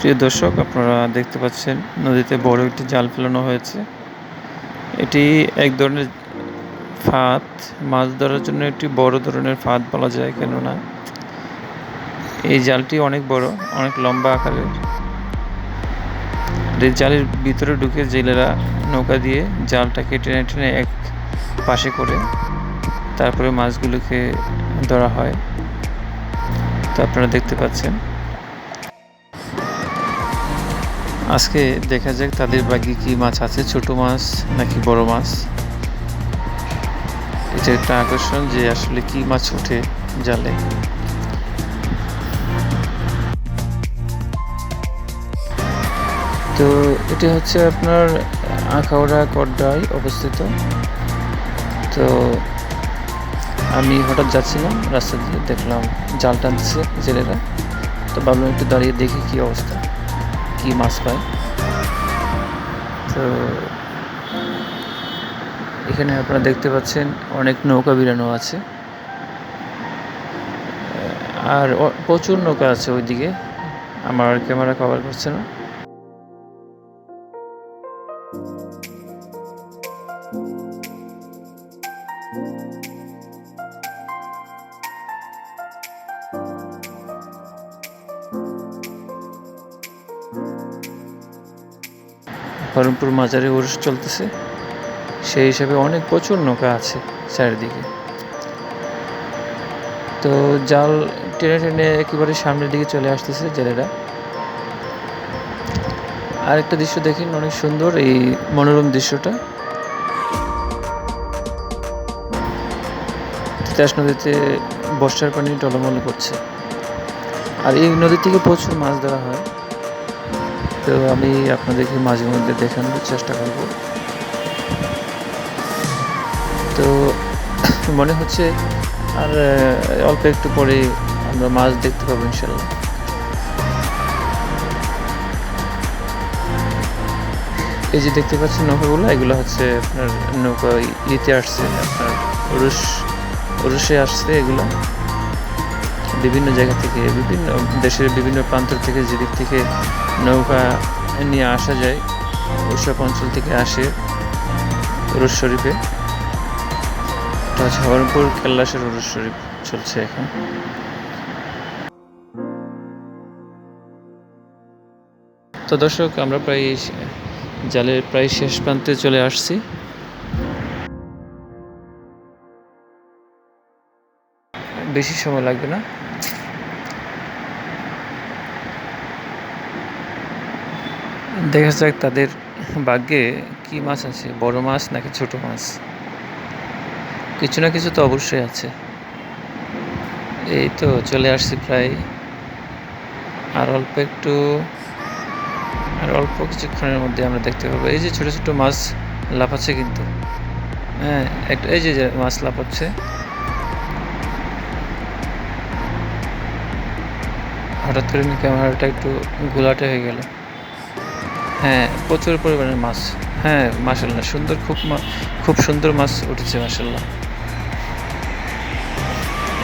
প্রিয় দর্শক, আপনারা দেখতে পাচ্ছেন নদীতে বড় একটি জাল ফেলানো হয়েছে। এটি এক ধরনের ফাঁদ, মাছ ধরার জন্য একটি বড় ধরনের ফাঁদ বলা যায়, কেননা এই জালটি অনেক বড়, অনেক লম্বা আকারের। এই জালের ভিতরে ঢুকে জেলেরা নৌকা দিয়ে জালটাকে টেনে টেনে এক পাশে করে তারপরে মাছগুলোকে ধরা হয়। তো আপনারা দেখতে পাচ্ছেন। আজকে দেখা যাক তাদের ভাগ্যে কি মাছ আছে, ছোট মাছ নাকি বড় মাছ। এটা একটা আকর্ষণ যে আসলে কি মাছ ওঠে জালে। তো এটি হচ্ছে আপনার আখাউড়া কড্ডায় অবস্থিত। তো আমি হঠাৎ যাচ্ছিলাম, রাস্তা দিয়ে দেখলাম জাল টানতেছে জেলেরা। তো ভাবলাম একটু দাঁড়িয়ে দেখি কি অবস্থা, কি মাছ পায়। তো এখানে আপনারা দেখতে পাচ্ছেন অনেক নৌকা বিরানো আছে, আর প্রচুর নৌকা আছে ওইদিকে। আমার ক্যামেরা কভার করছে না। হরমপুর মাজারে উরুস চলতেছে, সেই হিসাবে অনেক প্রচুর নৌকা আছে চারিদিকে। তো জাল টেনে টেনে একেবারে সামনের দিকে চলে আসতেছে জেলেরা। আরেকটা দৃশ্য দেখেন, অনেক সুন্দর এই মনোরম দৃশ্যটা। তিতাস নদীতে বর্ষার পানি টলমল করছে, আর এই নদী থেকে প্রচুর মাছ ধরা হয়। তো আমি আপনাদেরকে মাঝে মধ্যে দেখানোর চেষ্টা করব। তো মনে হচ্ছে আর অল্প একটু পরে আমরা মাছ দেখতে পাবো ইনশাল্লাহ। এই যে দেখতে পাচ্ছেন নৌকাগুলো, এগুলো হচ্ছে আপনার নৌকা ইতে আসছে, আপনার উরুষে আসছে। এগুলো বিভিন্ন জায়গা থেকে, বিভিন্ন দেশের বিভিন্ন প্রান্ত থেকে, যেদিক থেকে নৌকা নিয়ে আসা যায় ওইসব অঞ্চল থেকে আসে উরুস শরীফে। এটা হচ্ছে হরমপুর কেল্লাসের উরুস শরীফ চলছে এখন। তো দর্শক, আমরা প্রায় জালের প্রায় শেষ প্রান্তে চলে আসছি। বেশি সময় লাগবে না। দেখা যাক তাদের ভাগ্যে কি মাছ আছে, বড় মাছ নাকি ছোট মাছ। কিছু না কিছু তো অবশ্যই আছে। এই তো চলে আসছি প্রায়, আর অল্প কিছুক্ষণের মধ্যে আমরা দেখতে পাবো। এই যে ছোট ছোট মাছ লাফাচ্ছে কিন্তু, হ্যাঁ একটা এই যে মাছ লাফাচ্ছে। হঠাৎ করে ক্যামেরাটা একটু ঘোলাটে হয়ে গেল। হ্যাঁ, প্রচুর পরিমাণের মাছ। হ্যাঁ মাশাল্লাহ, সুন্দর, খুব সুন্দর মাছ উঠেছে মাশাল্লাহ,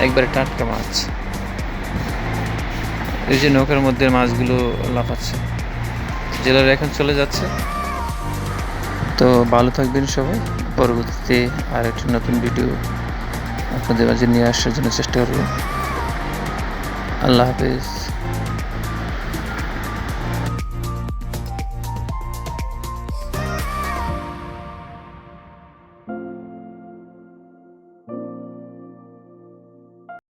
একবারে টাটকা মাছ। এই যে নৌকার মধ্যে মাছগুলো লাফাচ্ছে। জেলেরা এখন চলে যাচ্ছে। তো ভালো থাকবেন সবাই। পরবর্তীতে আর একটা নতুন ভিডিও আপনাদের মাঝে নিয়ে আসার জন্য চেষ্টা করব। আল্লাহ হাফেজ।